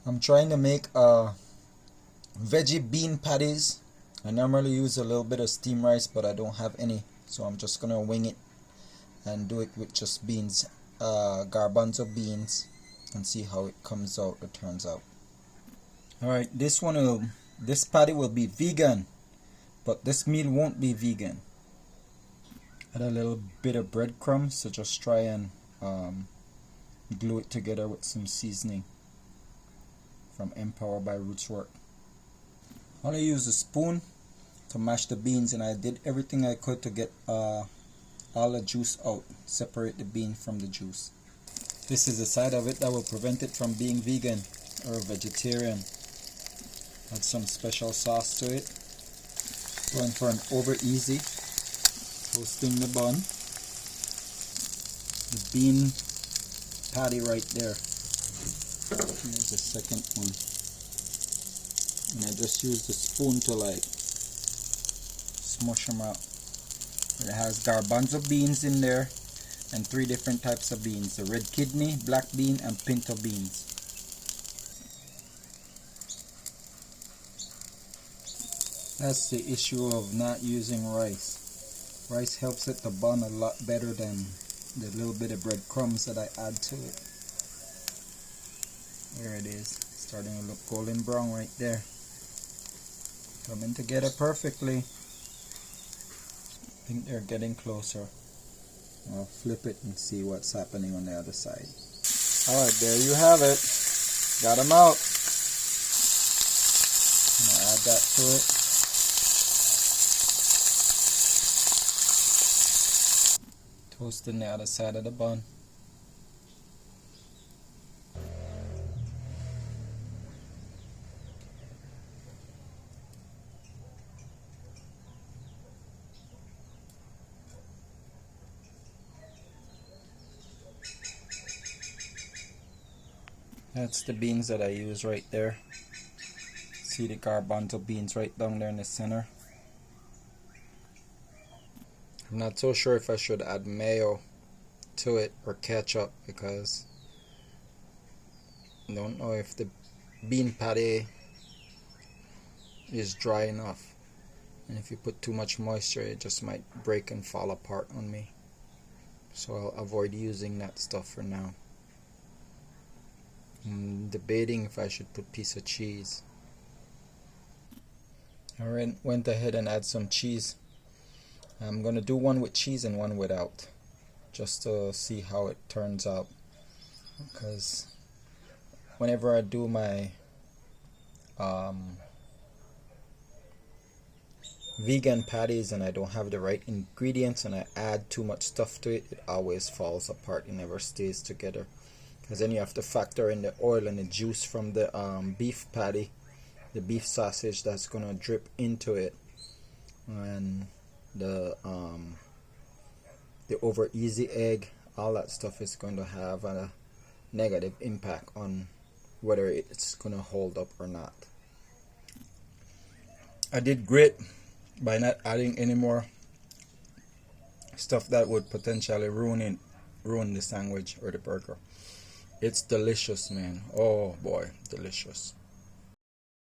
I'm trying to make veggie bean patties. I normally use a little bit of steamed rice, but I don't have any, so I'm just gonna wing it and do it with just beans, garbanzo beans, and see how it comes out or turns out. Alright, this patty will be vegan, but this meal won't be vegan. Add a little bit of breadcrumbs, so just try and glue it together with some seasoning from Empower by Rootswork. I only use a spoon to mash the beans, and I did everything I could to get all the juice out, separate the bean from the juice. This is the side of it that will prevent it from being vegan or vegetarian. Add some special sauce to it. Going for an over easy. Toasting the bun. The bean patty right there. Here's the second one. And I just use the spoon to like smush them out. It has garbanzo beans in there and 3 different types of beans: the red kidney, black bean, and pinto beans. That's the issue of not using rice. Rice helps it to bun a lot better than the little bit of breadcrumbs that I add to it. There it is, starting to look golden brown right there. Coming together perfectly. I think they're getting closer. I'll flip it and see what's happening on the other side. Alright, there you have it. Got them out. I'm going to add that to it. Toasting the other side of the bun. That's the beans that I use right there. See the garbanzo beans right down there in the center. I'm not so sure if I should add mayo to it or ketchup, because I don't know if the bean patty is dry enough, and if you put too much moisture it just might break and fall apart on me, so I'll avoid using that stuff for now. I'm debating if I should put piece of cheese. I went ahead and add some cheese. I'm going to do one with cheese and one without, just to see how it turns out, because whenever I do my vegan patties and I don't have the right ingredients and I add too much stuff to it, it always falls apart. It never stays together, because then you have to factor in the oil and the juice from the beef patty, the beef sausage that's going to drip into it, and the over easy egg. All that stuff is going to have a negative impact on whether it's going to hold up or not. I did great by not adding any more stuff that would potentially ruin the sandwich or the burger. It's delicious, man. Oh boy, delicious.